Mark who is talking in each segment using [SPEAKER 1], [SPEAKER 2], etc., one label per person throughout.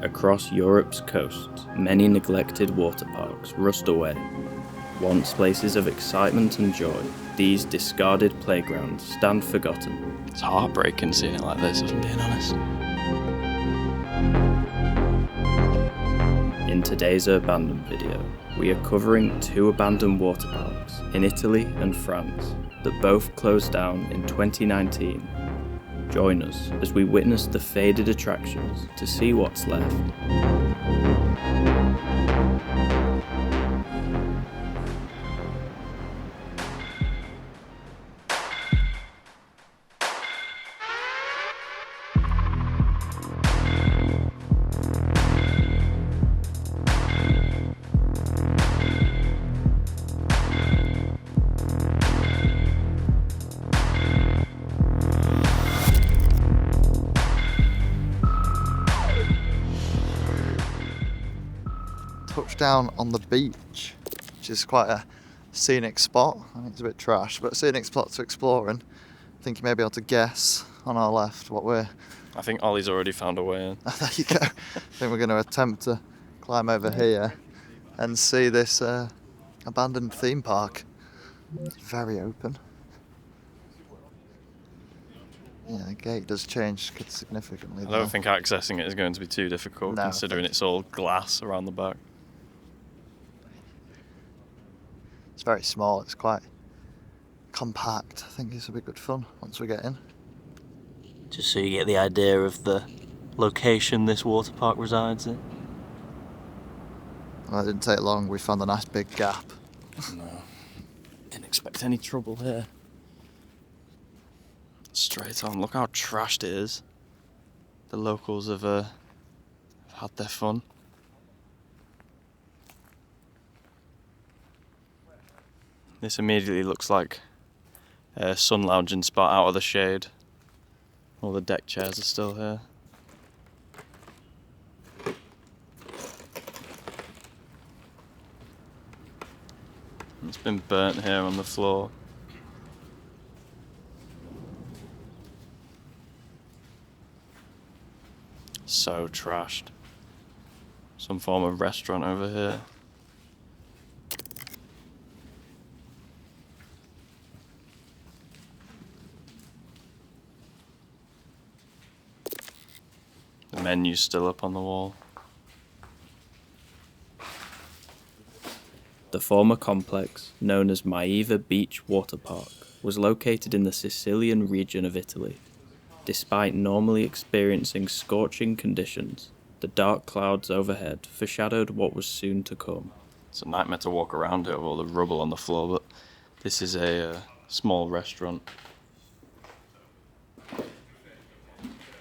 [SPEAKER 1] Across Europe's coasts, many neglected water parks rust away. Once places of excitement and joy, these discarded playgrounds stand forgotten.
[SPEAKER 2] It's heartbreaking seeing it like this, if I'm being honest.
[SPEAKER 1] In today's Urbandoned video, we are covering 2 abandoned water parks in Italy and France that both closed down in 2019. Join us as we witness the faded attractions to see what's left.
[SPEAKER 3] Touchdown on the beach, which is quite a scenic spot. I think it's a bit trash, but a scenic spot to explore in. I think you may be able to guess on our left what we're...
[SPEAKER 2] I think Ollie's already found a way in.
[SPEAKER 3] There you go. I think we're going to attempt to climb over here and see this abandoned theme park. It's very open. Yeah, the gate does change significantly.
[SPEAKER 2] I don't think accessing it is going to be too difficult,
[SPEAKER 3] No,
[SPEAKER 2] considering it's all glass around the back.
[SPEAKER 3] It's very small, it's quite compact. I think this will be good fun once we get in.
[SPEAKER 2] Just so you get the idea of the location this water park resides in.
[SPEAKER 3] Well, it didn't take long, we found a nice big gap.
[SPEAKER 2] No, didn't expect any trouble here. Straight on, look how trashed it is. The locals have had their fun. This immediately looks like a sun lounging spot out of the shade. All the deck chairs are still here. It's been burnt here on the floor. So trashed. Some form of restaurant over here. The menu's still up on the wall.
[SPEAKER 1] The former complex, known as Maeva Beach Water Park, was located in the Sicilian region of Italy. Despite normally experiencing scorching conditions, the dark clouds overhead foreshadowed what was soon to come.
[SPEAKER 2] It's a nightmare to walk around it with all the rubble on the floor, but this is a small restaurant.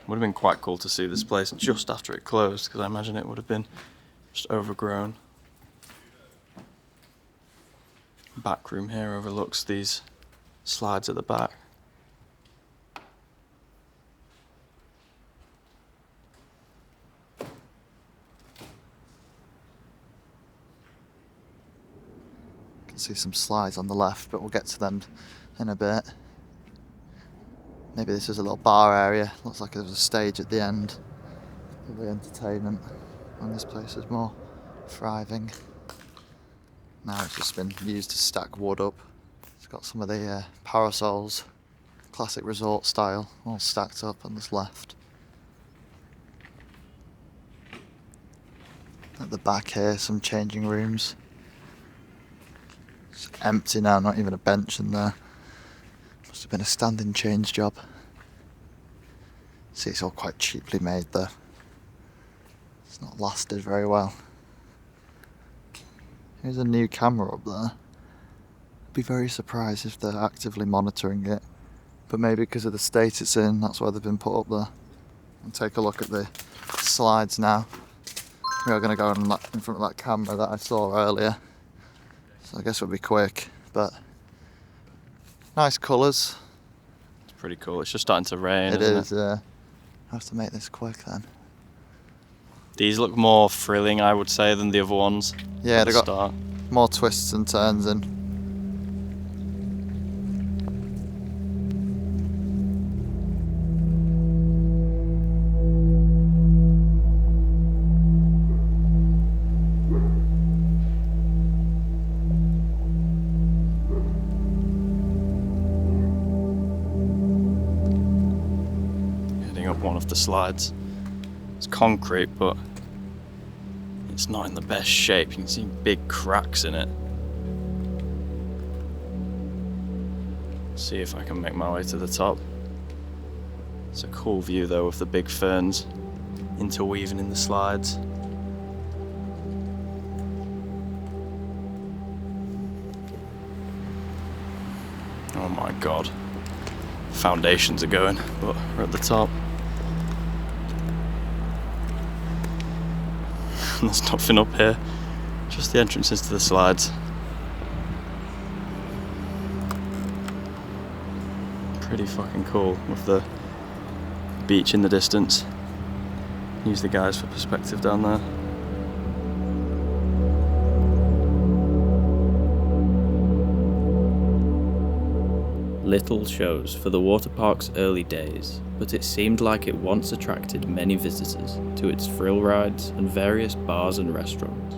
[SPEAKER 2] Would have been quite cool to see this place just after it closed, because I imagine it would have been just overgrown. Back room here overlooks these slides at the back.
[SPEAKER 3] See some slides on the left, but we'll get to them in a bit. Maybe this is a little bar area. Looks like there's a stage at the end for the entertainment, and this place is more thriving. Now it's just been used to stack wood up. It's got some of the parasols, classic resort style, all stacked up on this left. At the back here, some changing rooms. It's empty now, not even a bench in there. Must have been a standing change job. See, it's all quite cheaply made though. It's not lasted very well. Here's a new camera up there. I'd be very surprised if they're actively monitoring it. But maybe because of the state it's in, that's why they've been put up there. And take a look at the slides now. We are going to go in front of that camera that I saw earlier. So I guess it'll be quick, but nice colours.
[SPEAKER 2] It's pretty cool. It's just starting to rain.
[SPEAKER 3] It
[SPEAKER 2] isn't
[SPEAKER 3] is, yeah. I have to make this quick then.
[SPEAKER 2] These look more thrilling, I would say, than the other ones.
[SPEAKER 3] Yeah, they've got
[SPEAKER 2] Start.
[SPEAKER 3] more twists and turns in.
[SPEAKER 2] of the slides. It's concrete, but it's not in the best shape. You can see big cracks in it. See if I can make my way to the top. It's a cool view though, with the big ferns interweaving in the slides. Oh my god. Foundations are going, but we're at the top. There's nothing up here, just the entrances to the slides. Pretty fucking cool with the beach in the distance. Use the guys for perspective down there.
[SPEAKER 1] Little shows for the water park's early days, but it seemed like it once attracted many visitors to its thrill rides and various bars and restaurants.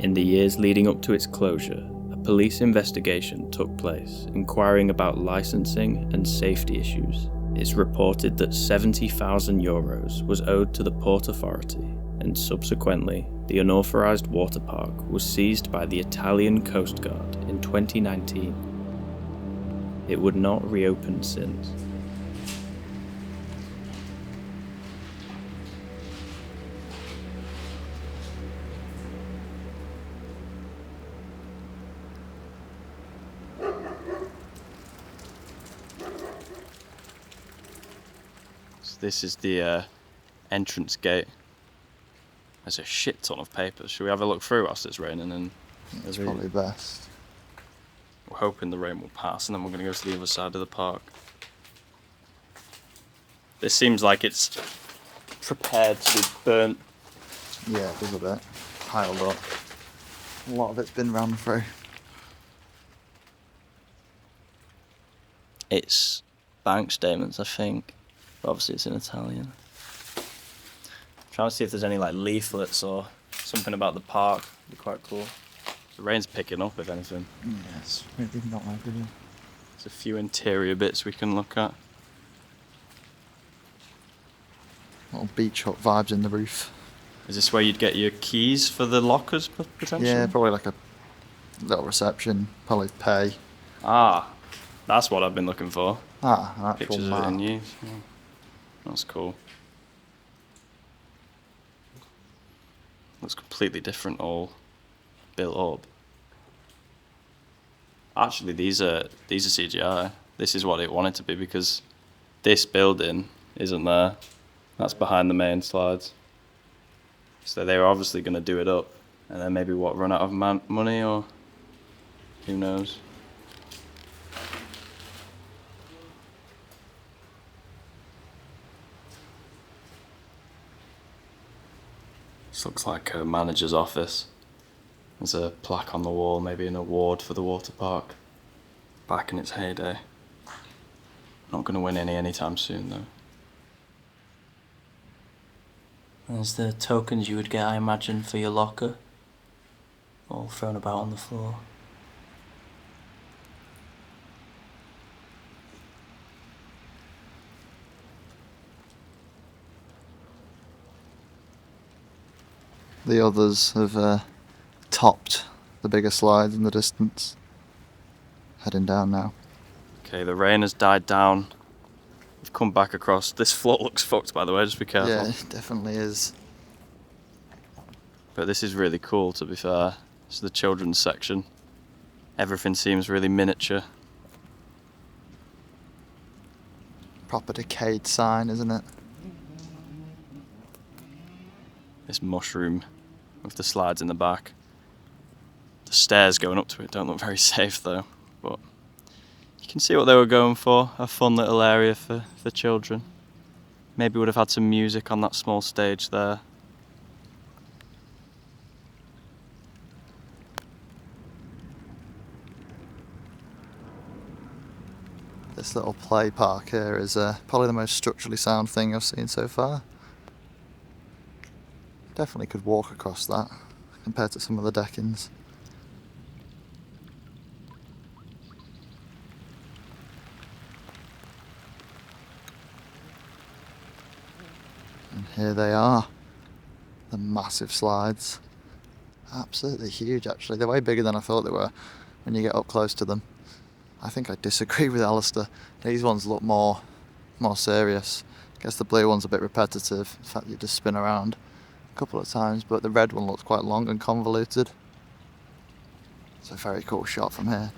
[SPEAKER 1] In the years leading up to its closure, a police investigation took place inquiring about licensing and safety issues. It's reported that €70,000 was owed to the Port Authority, and subsequently, the unauthorised water park was seized by the Italian Coast Guard in 2019. It would not reopen since.
[SPEAKER 2] So this is the entrance gate. There's a shit ton of papers. Should we have a look through whilst it's raining? And
[SPEAKER 3] It's probably best.
[SPEAKER 2] we're hoping the rain will pass, and then we're going to go to the other side of the park. This seems like it's prepared to be burnt.
[SPEAKER 3] Yeah, it does a bit. Piled up. A lot of it's been ran through.
[SPEAKER 2] It's bank statements, I think. But obviously it's in Italian. Trying to see if there's any like leaflets or something about the park. It'd be quite cool. The rain's picking up, if anything.
[SPEAKER 3] Yes, really not ideal.
[SPEAKER 2] There's a few interior bits we can look at.
[SPEAKER 3] Little beach hut vibes in the roof.
[SPEAKER 2] Is this where you'd get your keys for the lockers, potentially?
[SPEAKER 3] Yeah, probably like a little reception. Probably pay.
[SPEAKER 2] Ah, that's what I've been looking for.
[SPEAKER 3] Ah, an actual
[SPEAKER 2] Pictures of it in
[SPEAKER 3] map.
[SPEAKER 2] use. Yeah. That's cool. Looks completely different, all built up. Actually, these are CGI. This is what it wanted to be, because this building isn't there. That's behind the main slides. So they were obviously going to do it up, and then maybe run out of money, or who knows. This looks like a manager's office. There's a plaque on the wall, maybe an award for the water park. Back in its heyday. Not going to win any anytime soon though.
[SPEAKER 4] There's the tokens you would get, I imagine, for your locker. All thrown about on the floor.
[SPEAKER 3] The others have topped the bigger slides in the distance. Heading down now.
[SPEAKER 2] Okay, the rain has died down. We've come back across. This floor looks fucked, by the way, just be careful.
[SPEAKER 3] Yeah, it definitely is.
[SPEAKER 2] But this is really cool, to be fair. This is the children's section. Everything seems really miniature.
[SPEAKER 3] Proper decayed sign, isn't it?
[SPEAKER 2] This mushroom with the slides in the back. The stairs going up to it don't look very safe though, but you can see what they were going for, a fun little area for children. Maybe would have had some music on that small stage there.
[SPEAKER 3] This little play park here is probably the most structurally sound thing I've seen so far. Definitely could walk across that compared to some of the deckings. Here they are. The massive slides. Absolutely huge, actually. They're way bigger than I thought they were when you get up close to them. I think I disagree with Alistair. These ones look more serious. I guess the blue one's a bit repetitive. In fact, you just spin around a couple of times, but the red one looks quite long and convoluted. It's a very cool shot from here.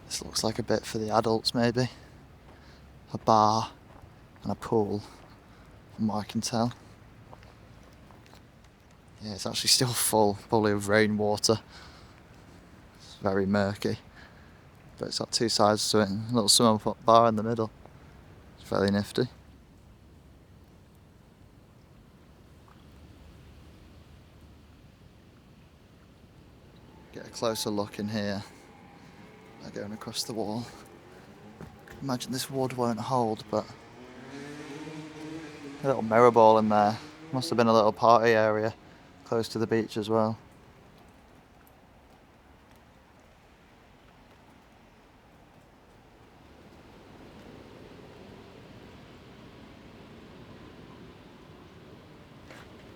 [SPEAKER 3] This looks like a bit for the adults, maybe. A bar and a pool, from what I can tell. Yeah, it's actually still full, probably of rainwater. It's very murky. But it's got two sides to it and a little swimming bar in the middle. It's fairly nifty. Get a closer look in here. Going across the wall. Imagine this wood won't hold, but a little mirror ball in there. Must have been a little party area close to the beach as well.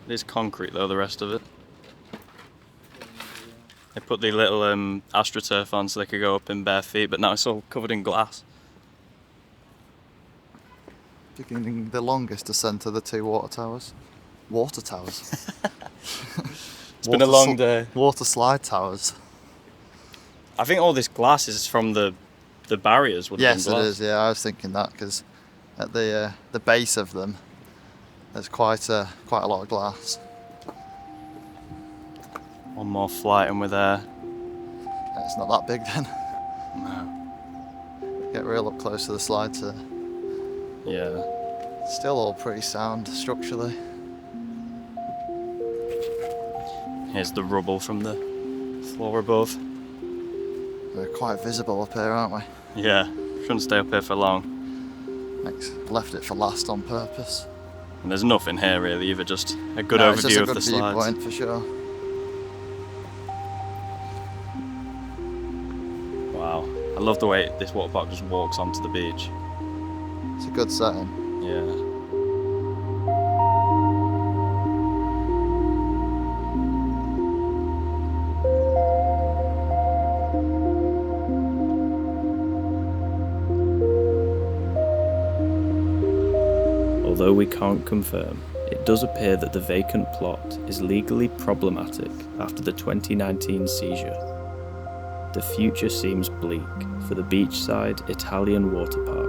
[SPEAKER 2] It is concrete though, the rest of it. They put the little astroturf on so they could go up in bare feet, but now it's all covered in glass.
[SPEAKER 3] Beginning the longest ascent of the two water towers. Water towers?
[SPEAKER 2] It's been a long day.
[SPEAKER 3] Water slide towers.
[SPEAKER 2] I think all this glass is from the barriers.
[SPEAKER 3] Yes, it is. Yeah, I was thinking that because at the base of them, there's quite a lot of glass.
[SPEAKER 2] One more flight and we're there.
[SPEAKER 3] It's not that big then.
[SPEAKER 2] No.
[SPEAKER 3] Get real up close to the slides here.
[SPEAKER 2] Yeah.
[SPEAKER 3] Still all pretty sound structurally.
[SPEAKER 2] Here's the rubble from the floor above.
[SPEAKER 3] We're quite visible up here, aren't we?
[SPEAKER 2] Yeah, shouldn't stay up here for long.
[SPEAKER 3] Left it for last on purpose.
[SPEAKER 2] And there's nothing here really, either just a good
[SPEAKER 3] No, it's just
[SPEAKER 2] overview
[SPEAKER 3] a
[SPEAKER 2] of
[SPEAKER 3] good
[SPEAKER 2] the slides.
[SPEAKER 3] viewpoint for sure.
[SPEAKER 2] Wow, I love the way this water park just walks onto the beach.
[SPEAKER 3] It's a good setting.
[SPEAKER 2] Yeah.
[SPEAKER 1] Although we can't confirm, it does appear that the vacant plot is legally problematic after the 2019 seizure. The future seems bleak for the beachside Italian water park.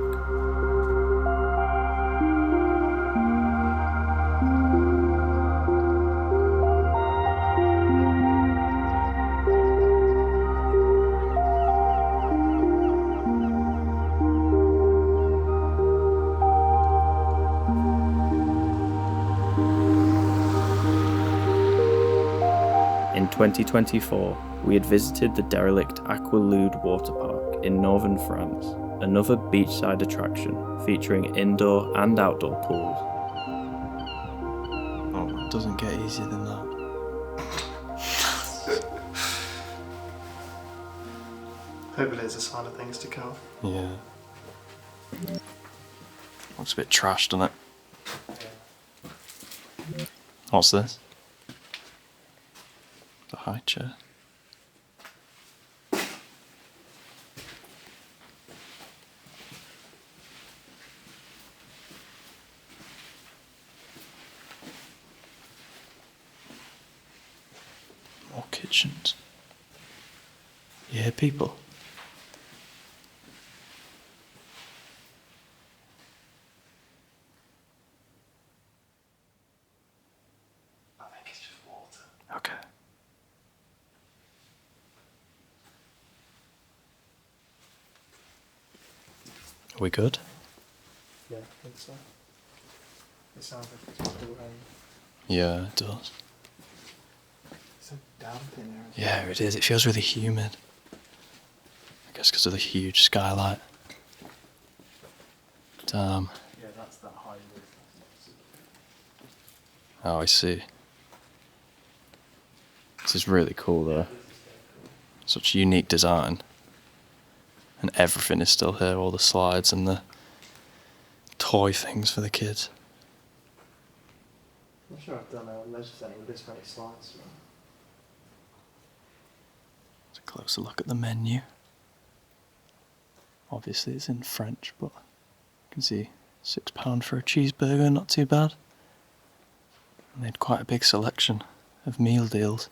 [SPEAKER 1] In 2024, we had visited the derelict Aqualude water park in northern France, another beachside attraction featuring indoor and outdoor pools.
[SPEAKER 2] Oh, it doesn't get easier than that.
[SPEAKER 5] Hopefully it's a sign of things to come.
[SPEAKER 2] Yeah. Looks a bit trashed, doesn't it? What's this? The high chair. More kitchens. You hear people?
[SPEAKER 5] I think it's just water.
[SPEAKER 2] Okay. Are we good?
[SPEAKER 5] Yeah, I think so. It sounds like it's about to rain.
[SPEAKER 2] Yeah, it does.
[SPEAKER 5] It's so damp in there.
[SPEAKER 2] Yeah, it is. It feels really humid. I guess because of the huge skylight. Damn.
[SPEAKER 5] Yeah, that's that high roof.
[SPEAKER 2] Oh, I see. This is really cool though. Such a unique design. And everything is still here, all the slides and the toy things for the kids.
[SPEAKER 5] I'm not sure I've done a leisure centre with this many slides.
[SPEAKER 2] It's a closer look at the menu. Obviously it's in French, but you can see £6 for a cheeseburger, not too bad. And they had quite a big selection of meal deals.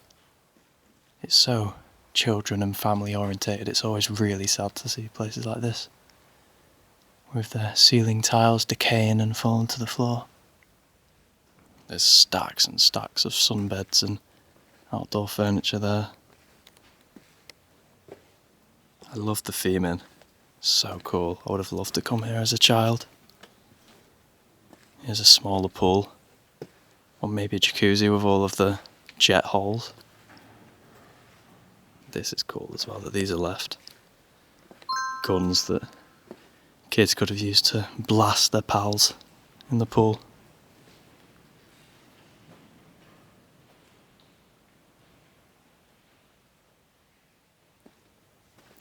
[SPEAKER 2] It's so children and family orientated, it's always really sad to see places like this, with their ceiling tiles decaying and falling to the floor. There's stacks and stacks of sunbeds and outdoor furniture there. I love the theming. So cool. I would have loved to come here as a child. Here's a smaller pool. Or maybe a jacuzzi with all of the jet holes. This is cool as well that these are left. Guns that kids could have used to blast their pals in the pool.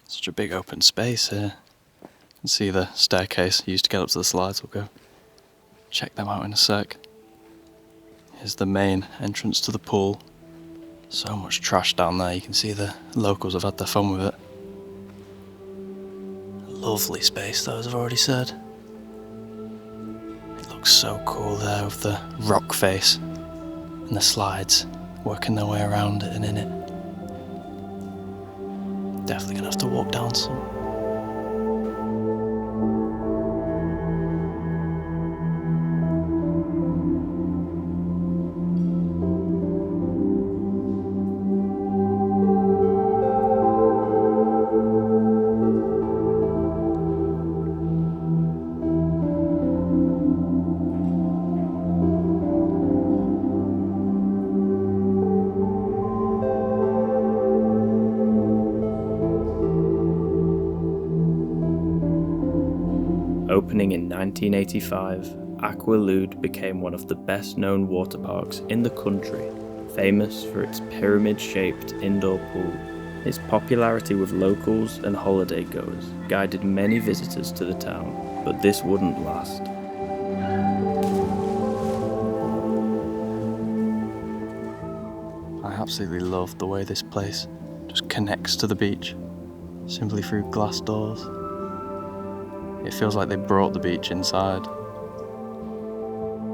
[SPEAKER 2] Such a big open space here. You can see the staircase used to get up to the slides. We'll go check them out in a sec. Here's the main entrance to the pool. So much trash down there, you can see the locals have had their fun with it. Lovely space though, as I've already said. It looks so cool there with the rock face and the slides working their way around it and in it. Definitely gonna have to walk down some.
[SPEAKER 1] Opening in 1985, Aqualude became one of the best-known water parks in the country, famous for its pyramid-shaped indoor pool. Its popularity with locals and holiday goers guided many visitors to the town, but this wouldn't last.
[SPEAKER 2] I absolutely love the way this place just connects to the beach, simply through glass doors. It feels like they brought the beach inside.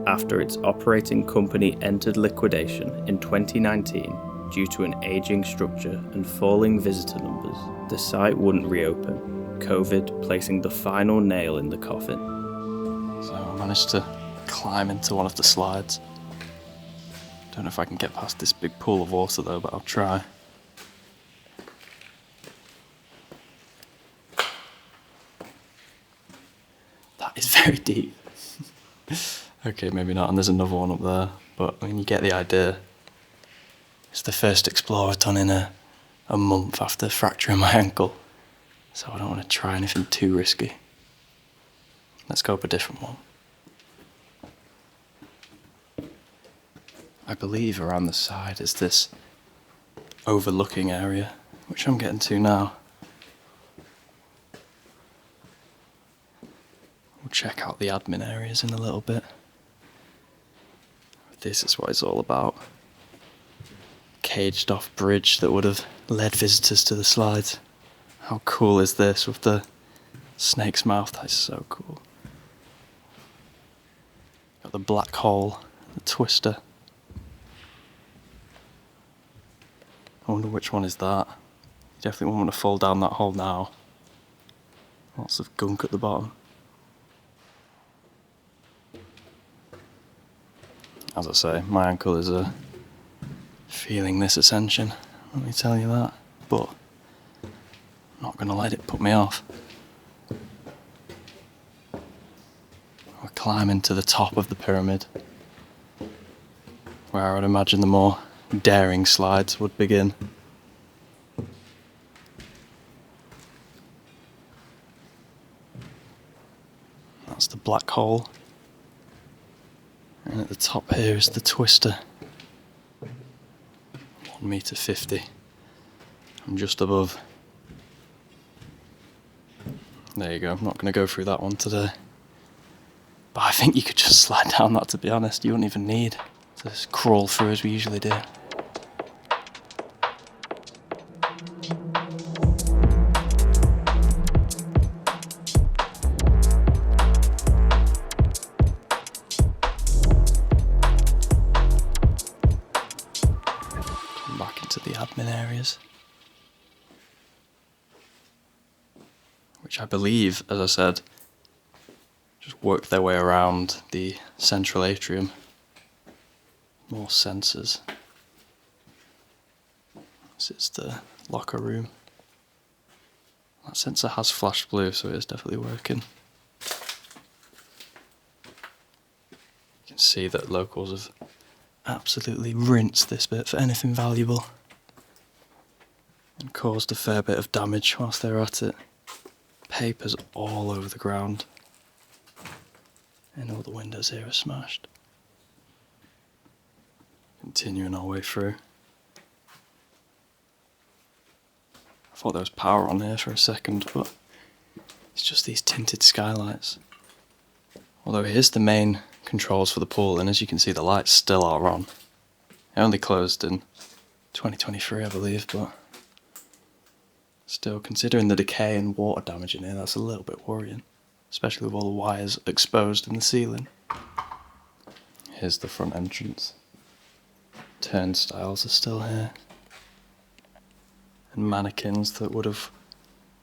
[SPEAKER 1] After its operating company entered liquidation in 2019 due to an aging structure and falling visitor numbers, the site wouldn't reopen, COVID placing the final nail in the coffin.
[SPEAKER 2] So I managed to climb into one of the slides. Don't know if I can get past this big pool of water though, but I'll try. That is very deep. Okay, maybe not, and there's another one up there, but I mean, you get the idea. It's the first explorer done in a month after fracturing my ankle, so I don't want to try anything too risky. Let's go up a different one. I believe around the side is this overlooking area, which I'm getting to now. We'll check out the admin areas in a little bit. This is what it's all about. Caged off bridge that would have led visitors to the slides. How cool is this with the snake's mouth? That is so cool. Got the black hole, the twister. I wonder which one is that. You definitely won't want to fall down that hole now. Lots of gunk at the bottom. As I say, my ankle is feeling this ascension, let me tell you that, but I'm not going to let it put me off. We're climbing to the top of the pyramid, where I would imagine the more daring slides would begin. That That's the black hole. And at the top here is the twister. 1.50 meters. I'm just above. There you go, I'm not going to go through that one today. But I think you could just slide down that, to be honest. You wouldn't even need to just crawl through as we usually do. Back into the admin areas. Which I believe, as I said, just work their way around the central atrium. More sensors. This is the locker room. That sensor has flashed blue, so it is definitely working. You can see that locals have absolutely rinsed this bit for anything valuable and caused a fair bit of damage whilst they're at it. Papers all over the ground, and all the windows here are smashed. Continuing our way through. I thought there was power on here for a second, but it's just these tinted skylights. Although here's the main controls for the pool, and as you can see the lights still are on. It only closed in 2023 I believe, but still, considering the decay and water damage in here, that's a little bit worrying. Especially with all the wires exposed in the ceiling. Here's the front entrance. Turnstiles are still here. And mannequins that would have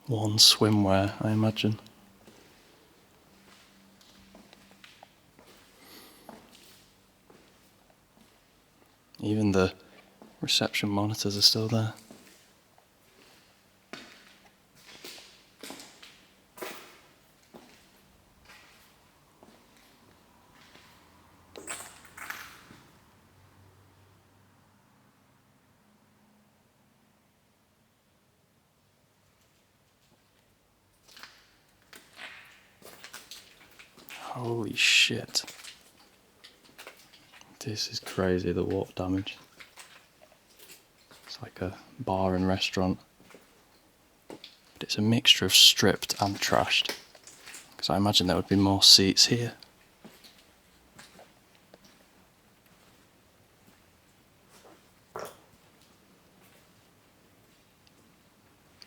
[SPEAKER 2] worn swimwear, I imagine. Even the reception monitors are still there. Holy shit. This is crazy, the water damage. It's like a bar and restaurant. But it's a mixture of stripped and trashed. Because I imagine there would be more seats here.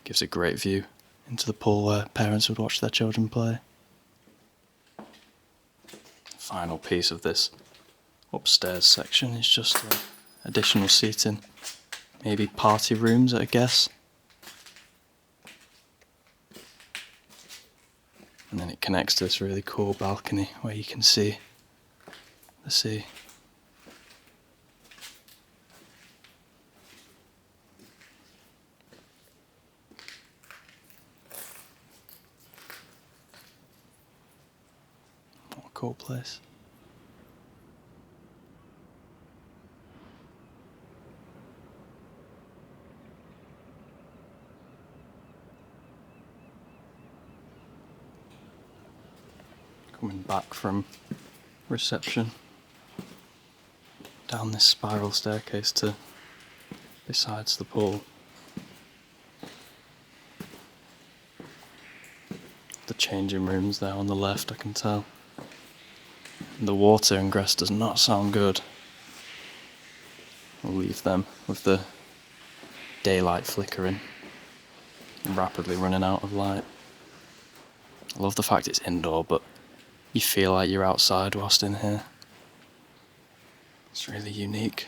[SPEAKER 2] Gives a great view into the pool where parents would watch their children play. Final piece of this upstairs section is just additional seating. Maybe party rooms, I guess. And then it connects to this really cool balcony where you can see the sea. What a cool place. Coming back from reception down this spiral staircase to besides the pool. The changing rooms there on the left, I can tell. And the water ingress does not sound good. We'll leave them with the daylight flickering and rapidly running out of light. I love the fact it's indoor, but you feel like you're outside whilst in here. It's really unique.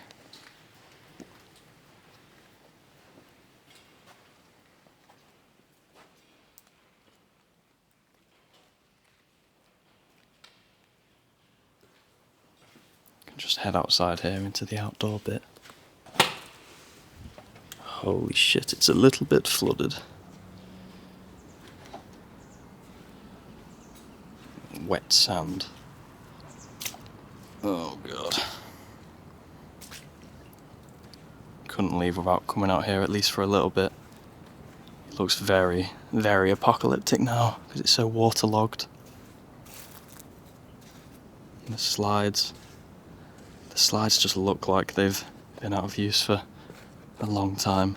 [SPEAKER 2] You can just head outside here into the outdoor bit. Holy shit, it's a little bit flooded. Wet sand. Oh god. Couldn't leave without coming out here at least for a little bit. It looks very, very apocalyptic now because it's so waterlogged. And the slides just look like they've been out of use for a long time.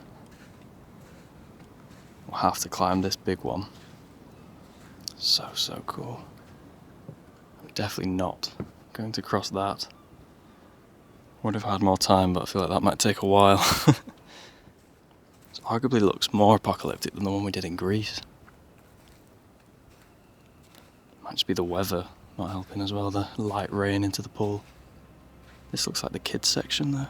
[SPEAKER 2] We'll have to climb this big one. So cool. I'm definitely not going to cross that. Would have had more time, but I feel like that might take a while. It arguably looks more apocalyptic than the one we did in Greece. Might just be the weather not helping as well, the light rain into the pool. This looks like the kids section there.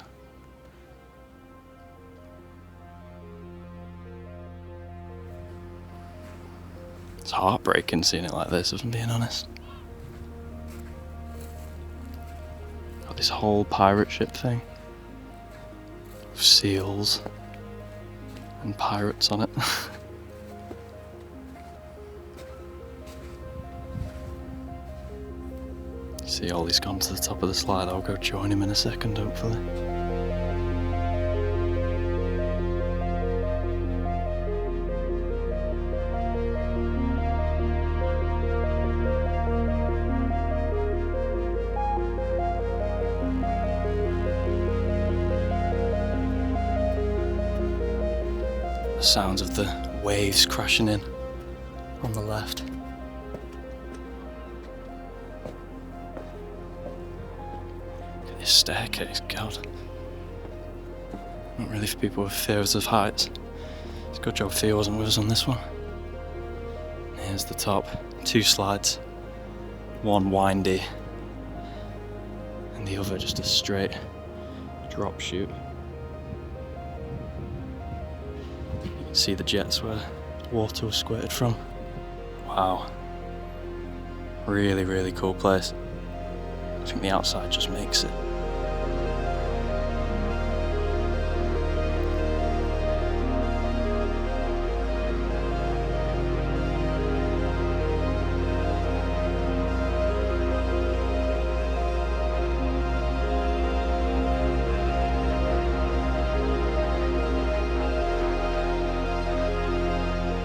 [SPEAKER 2] It's heartbreaking seeing it like this, if I'm being honest. Got this whole pirate ship thing. With seals and pirates on it. See, Ollie's gone to the top of the slide. I'll go join him in a second, hopefully. The sounds of the waves crashing in on the left. This staircase, God. Not really for people with fears of heights. It's a good job Theo wasn't with us on this one. Here's the top. 2 slides. One windy. And the other just a straight drop chute. You can see the jets where water was squirted from. Wow. Really, really cool place. I think the outside just makes it.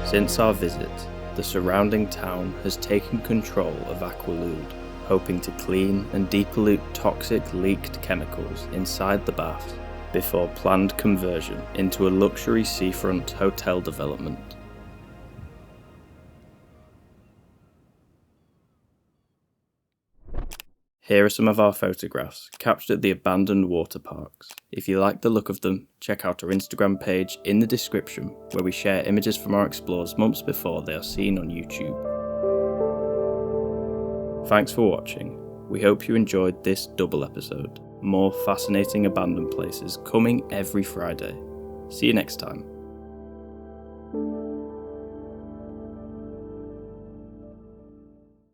[SPEAKER 1] Since our visit, the surrounding town has taken control of Aqualude, hoping to clean and depollute toxic leaked chemicals inside the baths before planned conversion into a luxury seafront hotel development. Here are some of our photographs captured at the abandoned water parks. If you like the look of them, check out our Instagram page in the description, where we share images from our explores months before they are seen on YouTube. Thanks for watching. We hope you enjoyed this double episode. More fascinating abandoned places coming every Friday. See you next time.